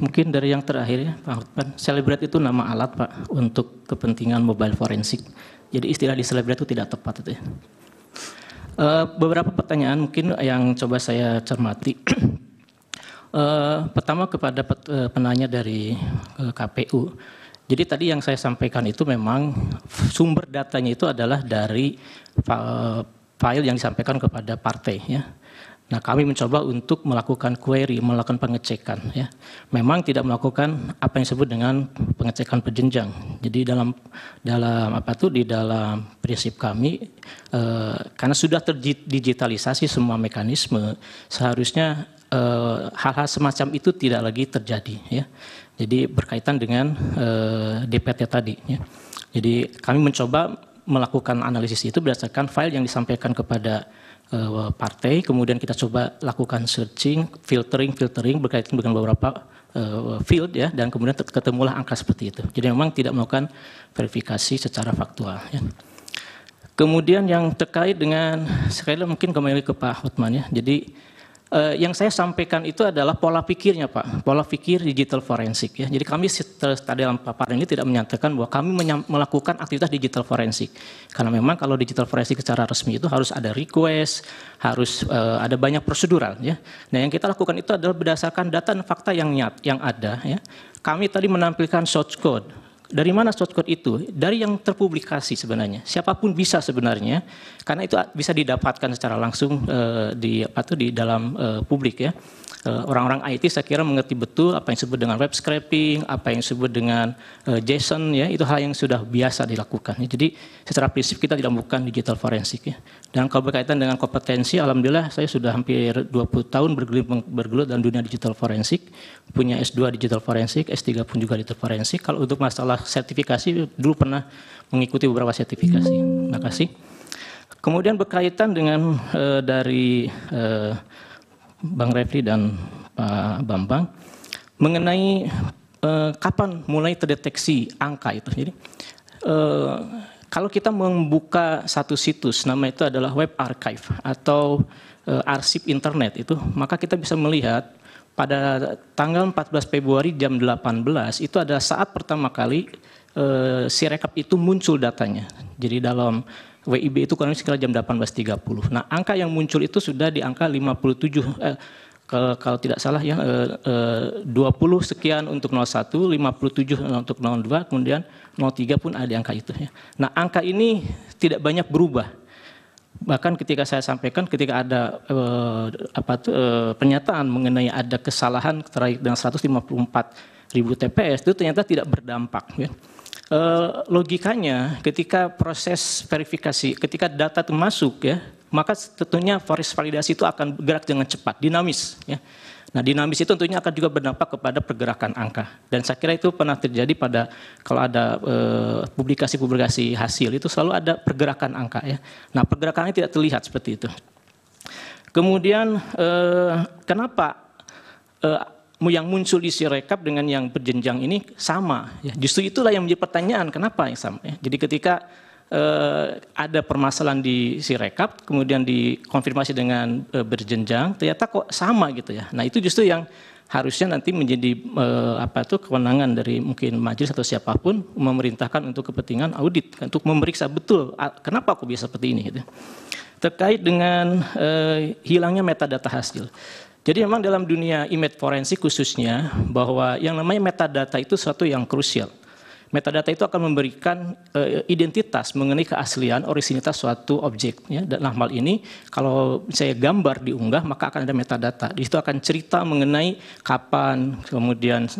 Mungkin dari yang terakhir ya, Pak Hotman. Celebrate itu nama alat, Pak, untuk kepentingan mobile forensik. Jadi istilah di celebrate itu tidak tepat itu ya. Beberapa pertanyaan mungkin yang coba saya cermati. Pertama kepada penanya dari KPU. Jadi tadi yang saya sampaikan itu memang sumber datanya itu adalah dari file yang disampaikan kepada partai ya. Nah, kami mencoba untuk melakukan query, melakukan pengecekan ya. Memang tidak melakukan apa yang disebut dengan pengecekan berjenjang. Jadi dalam di dalam prinsip kami karena sudah terdigitalisasi semua mekanisme, seharusnya hal-hal semacam itu tidak lagi terjadi ya. Jadi berkaitan dengan DPT tadi ya. Jadi kami mencoba melakukan analisis itu berdasarkan file yang disampaikan kepada partai, kemudian kita coba lakukan searching, filtering berkaitan dengan beberapa field ya, dan kemudian ketemulah angka seperti itu. Jadi memang tidak melakukan verifikasi secara faktual ya. Kemudian yang terkait dengan, sekali lagi mungkin kembali ke Pak Hotman ya, jadi yang saya sampaikan itu adalah pola pikirnya Pak, pola pikir digital forensik ya. Jadi kami tadi dalam paparan ini tidak menyatakan bahwa kami melakukan aktivitas digital forensik. Karena memang kalau digital forensik secara resmi itu harus ada request, harus ada banyak prosedural ya. Nah yang kita lakukan itu adalah berdasarkan data dan fakta yang ada ya. Kami tadi menampilkan source code. Dari mana source code itu? Dari yang terpublikasi sebenarnya. Siapapun bisa sebenarnya, karena itu bisa didapatkan secara langsung di dalam publik ya. Orang-orang IT saya kira mengerti betul apa yang disebut dengan web scraping, apa yang disebut dengan JSON ya, itu hal yang sudah biasa dilakukan. Jadi secara prinsip kita tidak melakukan digital forensik ya. Dan kalau berkaitan dengan kompetensi, alhamdulillah saya sudah hampir 20 tahun bergelut dalam dunia digital forensik, punya S2 digital forensik, S3 pun juga digital forensik. Kalau untuk masalah sertifikasi dulu pernah mengikuti beberapa sertifikasi. Terima kasih. Kemudian berkaitan dengan dari Bang Refli dan Pak Bambang mengenai kapan mulai terdeteksi angka itu. Jadi kalau kita membuka satu situs, nama itu adalah web archive atau arsip internet itu, maka kita bisa melihat pada tanggal 14 Februari jam 18 itu adalah saat pertama kali Sirekap itu muncul datanya. Jadi dalam WIB itu kurang lebih sekitar jam 18.30. Nah, angka yang muncul itu sudah di angka 57, kalau tidak salah ya, 20 sekian untuk 01, 57 untuk 02, kemudian 03 pun ada angka itu ya. Nah, angka ini tidak banyak berubah. Bahkan ketika saya sampaikan, ketika ada pernyataan mengenai ada kesalahan terkait dengan 154.000 TPS, itu ternyata tidak berdampak ya. Logikanya ketika proses verifikasi, ketika data itu masuk ya, maka tentunya proses validasi itu akan bergerak dengan cepat, dinamis ya. Nah, dinamis itu tentunya akan juga berdampak kepada pergerakan angka. Dan saya kira itu pernah terjadi pada kalau ada publikasi-publikasi hasil itu selalu ada pergerakan angka ya. Nah, pergerakannya tidak terlihat seperti itu. Kemudian kenapa yang muncul di Sirekap dengan yang berjenjang ini sama ya. Justru itulah yang menjadi pertanyaan, kenapa yang sama ya. Jadi ketika ada permasalahan di Sirekap kemudian dikonfirmasi dengan berjenjang, ternyata kok sama gitu ya. Nah, itu justru yang harusnya nanti menjadi kewenangan dari mungkin majelis atau siapapun memerintahkan untuk kepentingan audit untuk memeriksa betul kenapa kok bisa seperti ini gitu. Terkait dengan hilangnya metadata hasil. Jadi memang dalam dunia image forensik khususnya bahwa yang namanya metadata itu sesuatu yang krusial. Metadata itu akan memberikan identitas mengenai keaslian orisinilitas suatu objek ya. Dalam hal ini kalau saya gambar diunggah maka akan ada metadata. Di situ akan cerita mengenai kapan, kemudian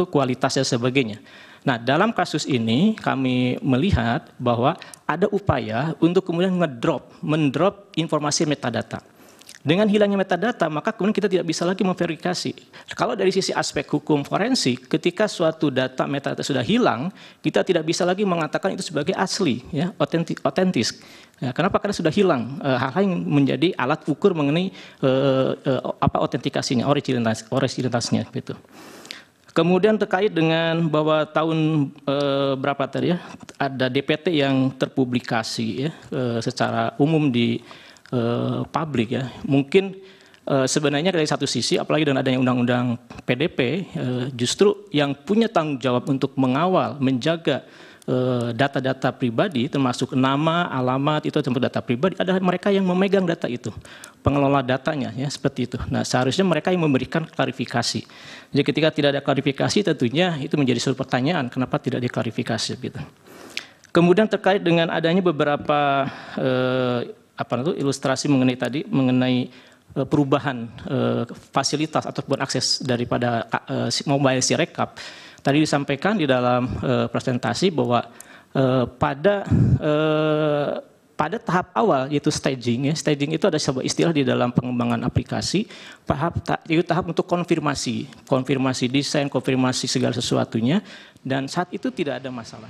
kualitasnya sebagainya. Nah, dalam kasus ini kami melihat bahwa ada upaya untuk kemudian mendrop informasi metadata. Dengan hilangnya metadata, maka kemudian kita tidak bisa lagi memverifikasi. Kalau dari sisi aspek hukum forensik, ketika suatu data metadata sudah hilang, kita tidak bisa lagi mengatakan itu sebagai asli, ya, otentis. Ya, kenapa? Karena sudah hilang hal-hal yang menjadi alat ukur mengenai autentikasinya, originalitasnya, gitu. Kemudian terkait dengan bahwa tahun berapa tadi ya, ada DPT yang terpublikasi ya, secara umum di publik ya, mungkin sebenarnya dari satu sisi, apalagi dengan adanya undang-undang PDP, justru yang punya tanggung jawab untuk mengawal, menjaga data-data pribadi, termasuk nama, alamat, itu termasuk data pribadi, adalah mereka yang memegang data itu, pengelola datanya, ya seperti itu. Nah, seharusnya mereka yang memberikan klarifikasi. Jadi ketika tidak ada klarifikasi, tentunya itu menjadi suatu pertanyaan, kenapa tidak diklarifikasi, gitu. Kemudian terkait dengan adanya beberapa ilustrasi mengenai perubahan fasilitas ataupun akses daripada mobile Sirekap. Tadi disampaikan di dalam presentasi bahwa pada tahap awal yaitu staging, ya, staging itu ada sebuah istilah di dalam pengembangan aplikasi, yaitu tahap untuk konfirmasi desain, konfirmasi segala sesuatunya, dan saat itu tidak ada masalah.